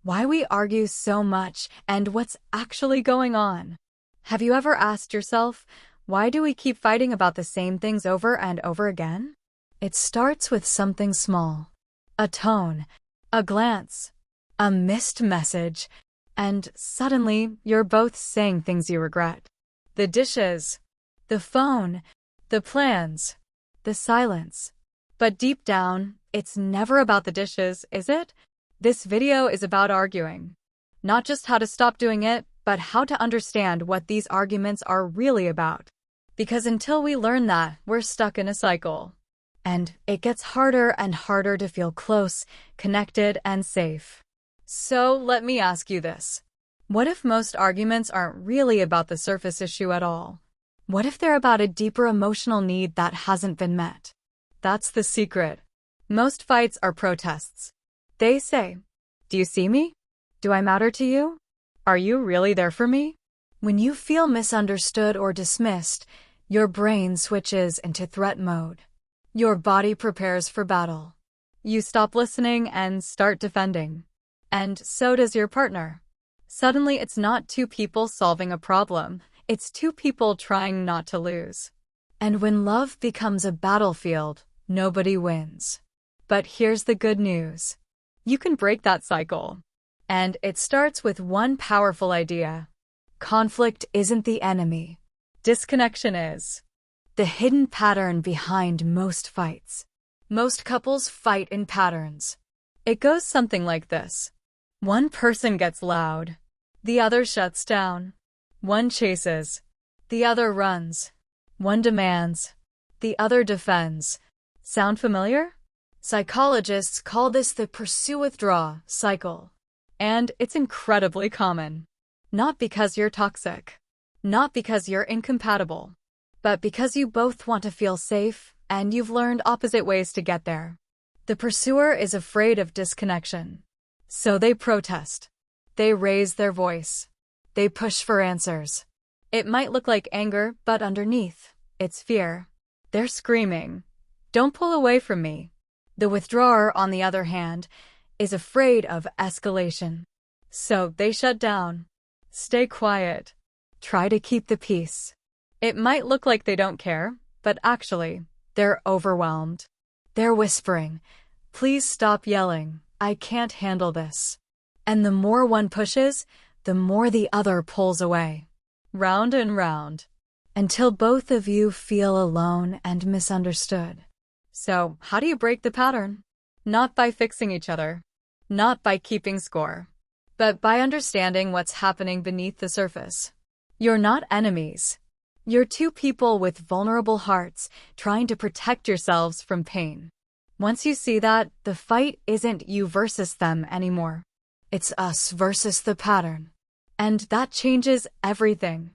why we argue so much, and what's actually going on. Have you ever asked yourself, why do we keep fighting about the same things over and over again? It starts with something small. A tone, a glance, a missed message, and suddenly you're both saying things you regret. The dishes, the phone, the plans, the silence. But deep down, it's never about the dishes, is it? This video is about arguing. Not just how to stop doing it, but how to understand what these arguments are really about. Because until we learn that, we're stuck in a cycle. And it gets harder and harder to feel close, connected, and safe. So let me ask you this. What if most arguments aren't really about the surface issue at all? What if they're about a deeper emotional need that hasn't been met? That's the secret. Most fights are protests. They say, "Do you see me? Do I matter to you? Are you really there for me?" When you feel misunderstood or dismissed, your brain switches into threat mode. Your body prepares for battle. You stop listening and start defending. And so does your partner. Suddenly, it's not two people solving a problem. It's two people trying not to lose. And when love becomes a battlefield, nobody wins. But here's the good news. You can break that cycle. And it starts with one powerful idea. Conflict isn't the enemy. Disconnection is. The hidden pattern behind most fights. Most couples fight in patterns. It goes something like this. One person gets loud. The other shuts down. One chases. The other runs. One demands. The other defends. Sound familiar? Psychologists call this the pursue-withdraw cycle. And it's incredibly common. Not because you're toxic. Not because you're incompatible. But because you both want to feel safe, and you've learned opposite ways to get there. The pursuer is afraid of disconnection. So they protest. They raise their voice. They push for answers. It might look like anger, but underneath, it's fear. They're screaming, "Don't pull away from me." The withdrawer, on the other hand, is afraid of escalation. So they shut down. Stay quiet. Try to keep the peace. It might look like they don't care, but actually, they're overwhelmed. They're whispering, "Please stop yelling. I can't handle this." And the more one pushes, the more the other pulls away. Round and round. Until both of you feel alone and misunderstood. So, how do you break the pattern? Not by fixing each other. Not by keeping score. But by understanding what's happening beneath the surface. You're not enemies. You're two people with vulnerable hearts trying to protect yourselves from pain. Once you see that, the fight isn't you versus them anymore. It's us versus the pattern. And that changes everything.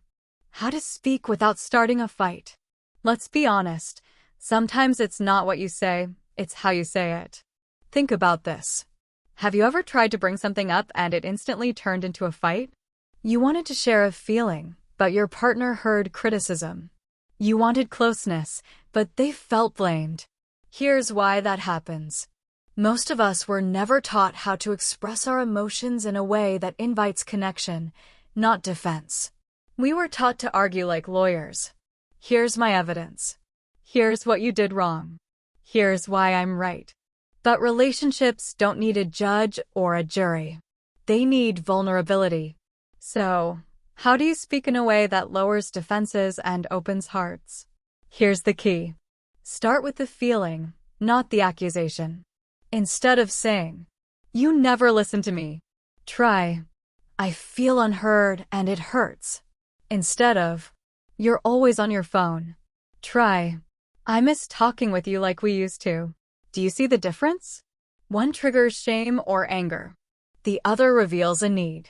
How to speak without starting a fight. Let's be honest. Sometimes it's not what you say, it's how you say it. Think about this. Have you ever tried to bring something up and it instantly turned into a fight? You wanted to share a feeling, but your partner heard criticism. You wanted closeness, but they felt blamed. Here's why that happens. Most of us were never taught how to express our emotions in a way that invites connection, not defense. We were taught to argue like lawyers. Here's my evidence. Here's what you did wrong. Here's why I'm right. But relationships don't need a judge or a jury. They need vulnerability. So, how do you speak in a way that lowers defenses and opens hearts? Here's the key. Start with the feeling, not the accusation. Instead of saying, "You never listen to me," try, "I feel unheard and it hurts." Instead of, "You're always on your phone," try, "I miss talking with you like we used to." Do you see the difference? One triggers shame or anger. The other reveals a need.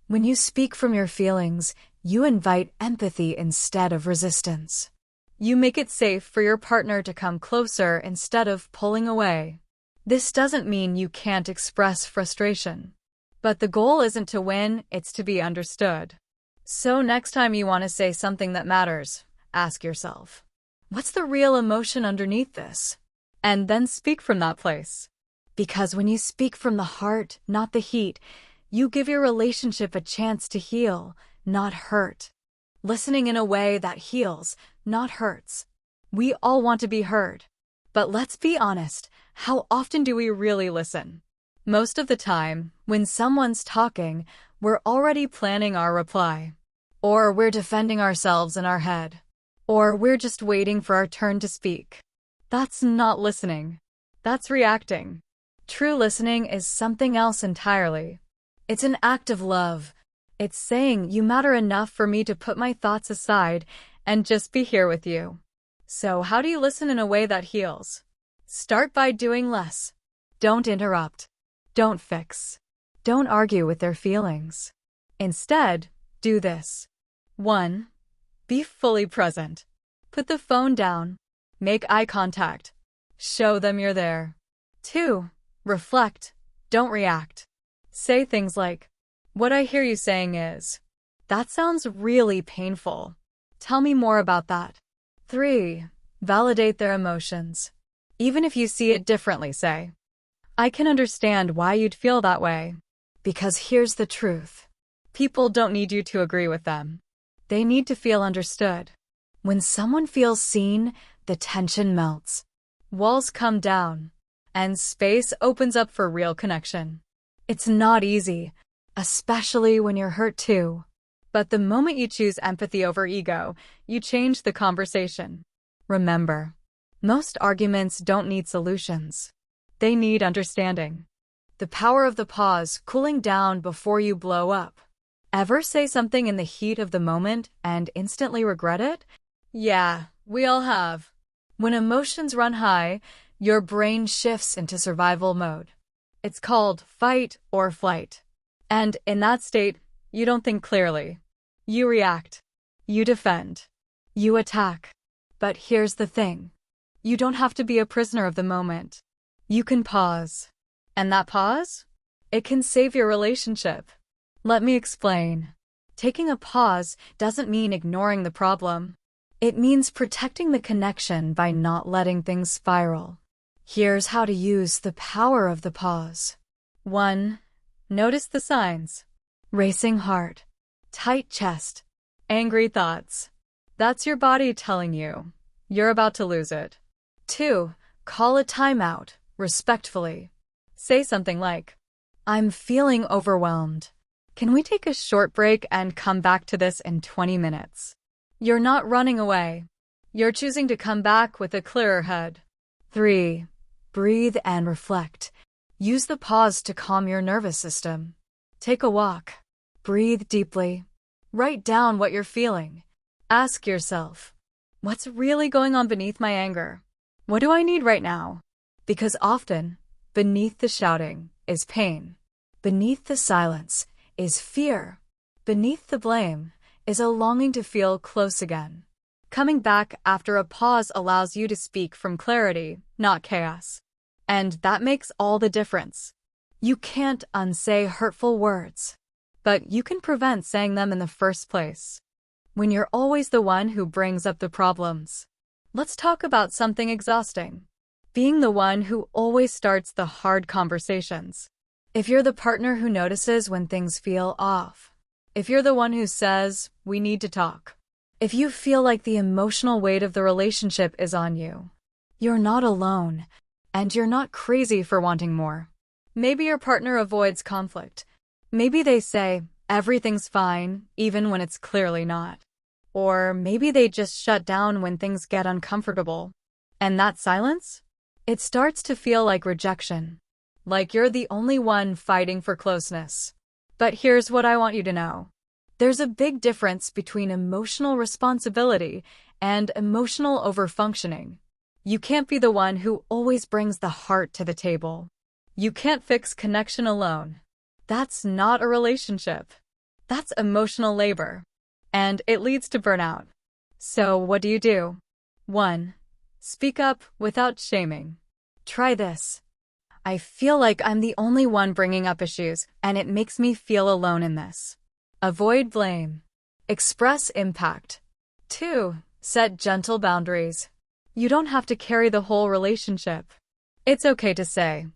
When you speak from your feelings, you invite empathy instead of resistance. You make it safe for your partner to come closer instead of pulling away. This doesn't mean you can't express frustration. But the goal isn't to win, it's to be understood. So next time you want to say something that matters, ask yourself, what's the real emotion underneath this? And then speak from that place. Because when you speak from the heart, not the heat, You give your relationship a chance to heal, not hurt. Listening in a way that heals, not hurts. We all want to be heard. But let's be honest, how often do we really listen? Most of the time, when someone's talking, we're already planning our reply. Or we're defending ourselves in our head. Or we're just waiting for our turn to speak. That's not listening. That's reacting. True listening is something else entirely. It's an act of love. It's saying you matter enough for me to put my thoughts aside and just be here with you. So how do you listen in a way that heals? Start by doing less. Don't interrupt. Don't fix. Don't argue with their feelings. Instead, do this. 1. Be fully present. Put the phone down. Make eye contact. Show them you're there. 2. Reflect. Don't react. Say things like, "What I hear you saying is, that sounds really painful. Tell me more about that." 3. Validate their emotions. Even if you see it differently, say, "I can understand why you'd feel that way." Because here's the truth. People don't need you to agree with them. They need to feel understood. When someone feels seen, the tension melts. Walls come down, and space opens up for real connection. It's not easy, especially when you're hurt too. But the moment you choose empathy over ego, you change the conversation. Remember, most arguments don't need solutions. They need understanding. The power of the pause, cooling down before you blow up. Ever say something in the heat of the moment and instantly regret it? Yeah, we all have. When emotions run high, your brain shifts into survival mode. It's called fight or flight. And in that state, you don't think clearly. You react. You defend. You attack. But here's the thing. You don't have to be a prisoner of the moment. You can pause. And that pause? It can save your relationship. Let me explain. Taking a pause doesn't mean ignoring the problem. It means protecting the connection by not letting things spiral. Here's how to use the power of the pause. 1. Notice the signs. Racing heart. Tight chest. Angry thoughts. That's your body telling you you're about to lose it. 2. Call a timeout, respectfully. Say something like, "I'm feeling overwhelmed. Can we take a short break and come back to this in 20 minutes? You're not running away. You're choosing to come back with a clearer head. 3. Breathe and reflect. Use the pause to calm your nervous system. Take a walk. Breathe deeply. Write down what you're feeling. Ask yourself, what's really going on beneath my anger? What do I need right now? Because often, beneath the shouting is pain. Beneath the silence is fear. Beneath the blame is a longing to feel close again. Coming back after a pause allows you to speak from clarity, not chaos. And that makes all the difference. You can't unsay hurtful words, but you can prevent saying them in the first place. When you're always the one who brings up the problems. Let's talk about something exhausting. Being the one who always starts the hard conversations. If you're the partner who notices when things feel off. If you're the one who says, "We need to talk." If you feel like the emotional weight of the relationship is on you. You're not alone. And you're not crazy for wanting more. Maybe your partner avoids conflict. Maybe they say, "Everything's fine," even when it's clearly not. Or maybe they just shut down when things get uncomfortable. And that silence? It starts to feel like rejection. Like you're the only one fighting for closeness. But here's what I want you to know. There's a big difference between emotional responsibility and emotional overfunctioning. You can't be the one who always brings the heart to the table. You can't fix connection alone. That's not a relationship. That's emotional labor. And it leads to burnout. So what do? 1. Speak up without shaming. Try this. "I feel like I'm the only one bringing up issues, and it makes me feel alone in this." Avoid blame. Express impact. 2. Set gentle boundaries. You don't have to carry the whole relationship. It's okay to say,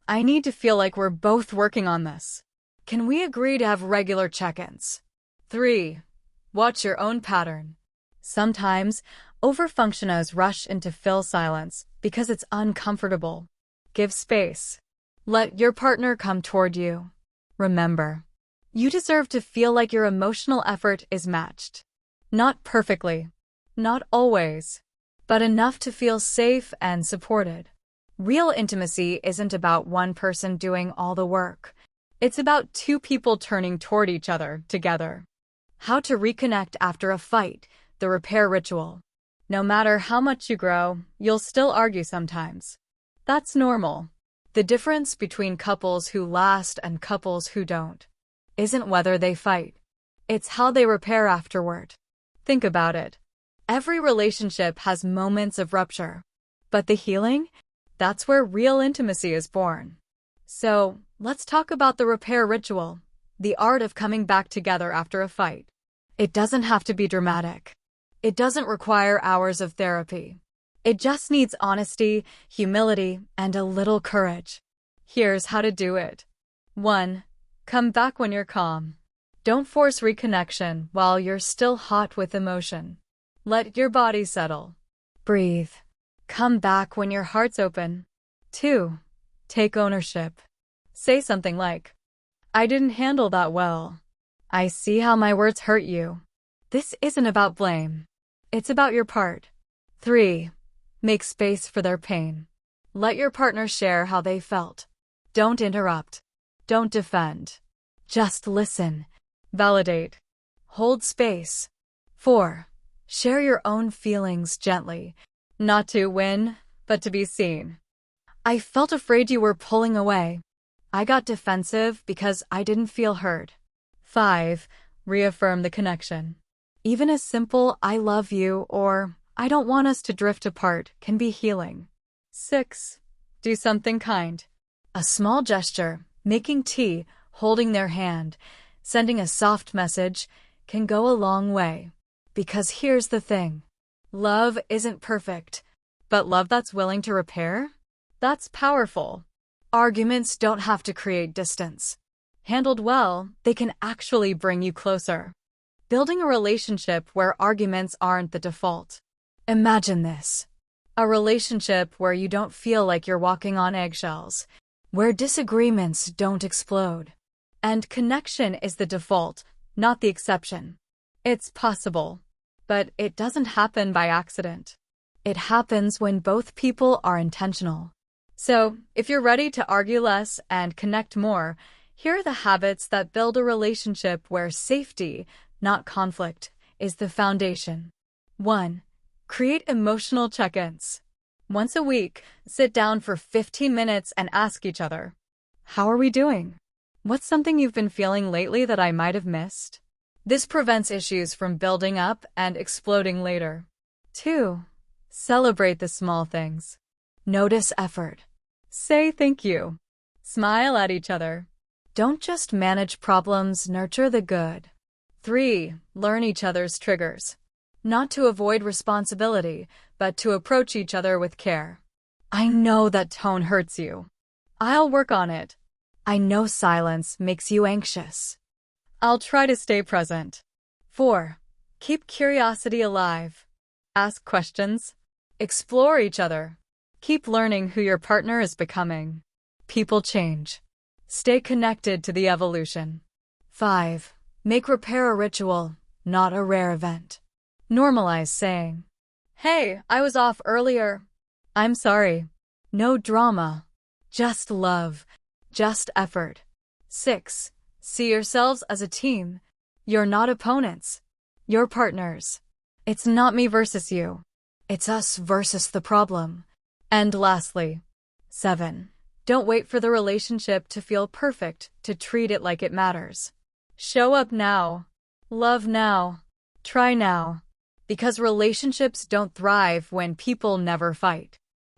"I need to feel like we're both working on this." Can we agree to have regular check-ins? 3. Watch your own pattern. Sometimes, overfunctioners rush in to fill silence because it's uncomfortable. Give space. Let your partner come toward you. Remember, you deserve to feel like your emotional effort is matched. Not perfectly, not always, but enough to feel safe and supported. Real intimacy isn't about one person doing all the work. It's about two people turning toward each other together. How to reconnect after a fight, the repair ritual. No matter how much you grow, you'll still argue sometimes. That's normal. The difference between couples who last and couples who don't isn't whether they fight. It's how they repair afterward. Think about it. Every relationship has moments of rupture. But the healing? That's where real intimacy is born. So, let's talk about the repair ritual, the art of coming back together after a fight. It doesn't have to be dramatic. It doesn't require hours of therapy. It just needs honesty, humility, and a little courage. Here's how to do it. 1. Come back when you're calm. Don't force reconnection while you're still hot with emotion. Let your body settle. Breathe. Come back when your heart's open. 2. Take ownership. Say something like, I didn't handle that well. I see how my words hurt you. This isn't about blame. It's about your part. 3. Make space for their pain. Let your partner share how they felt. Don't interrupt. Don't defend. Just listen. Validate. Hold space. 4. Share your own feelings gently. Not to win, but to be seen. I felt afraid you were pulling away. I got defensive because I didn't feel heard. 5. Reaffirm the connection. Even a simple I love you or I don't want us to drift apart can be healing. 6. Do something kind. A small gesture, making tea, holding their hand, sending a soft message, can go a long way. Because here's the thing. Love isn't perfect, but love that's willing to repair? That's powerful. Arguments don't have to create distance. Handled well, they can actually bring you closer. Building a relationship where arguments aren't the default. Imagine this. A relationship where you don't feel like you're walking on eggshells, where disagreements don't explode. And connection is the default, not the exception. It's possible, but it doesn't happen by accident. It happens when both people are intentional. So, if you're ready to argue less and connect more, here are the habits that build a relationship where safety, not conflict, is the foundation. 1. Create emotional check-ins. Once a week, sit down for 15 minutes and ask each other, how are we doing? What's something you've been feeling lately that I might have missed? This prevents issues from building up and exploding later. 2. Celebrate the small things. Notice effort. Say thank you. Smile at each other. Don't just manage problems, nurture the good. 3. Learn each other's triggers. Not to avoid responsibility, but to approach each other with care. I know that tone hurts you. I'll work on it. I know silence makes you anxious. I'll try to stay present. 4. Keep curiosity alive. Ask questions. Explore each other. Keep learning who your partner is becoming. People change. Stay connected to the evolution. 5. Make repair a ritual, not a rare event. Normalize saying, hey, I was off earlier. I'm sorry. No drama. Just love. Just effort. 6. See yourselves as a team. You're not opponents. You're partners. It's not me versus you. It's us versus the problem. And lastly, 7. Don't wait for the relationship to feel perfect to treat it like it matters. Show up now. Love now. Try now. Because relationships don't thrive when people never fight.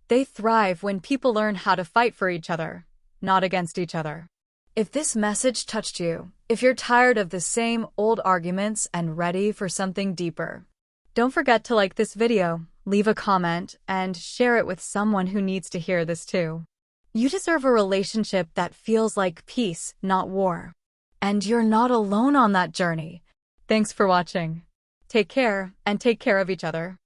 They thrive when people learn how to fight for each other, not against each other. If this message touched you, if you're tired of the same old arguments and ready for something deeper, don't forget to like this video, leave a comment, and share it with someone who needs to hear this too. You deserve a relationship that feels like peace, not war. And you're not alone on that journey. Thanks for watching. Take care and take care of each other.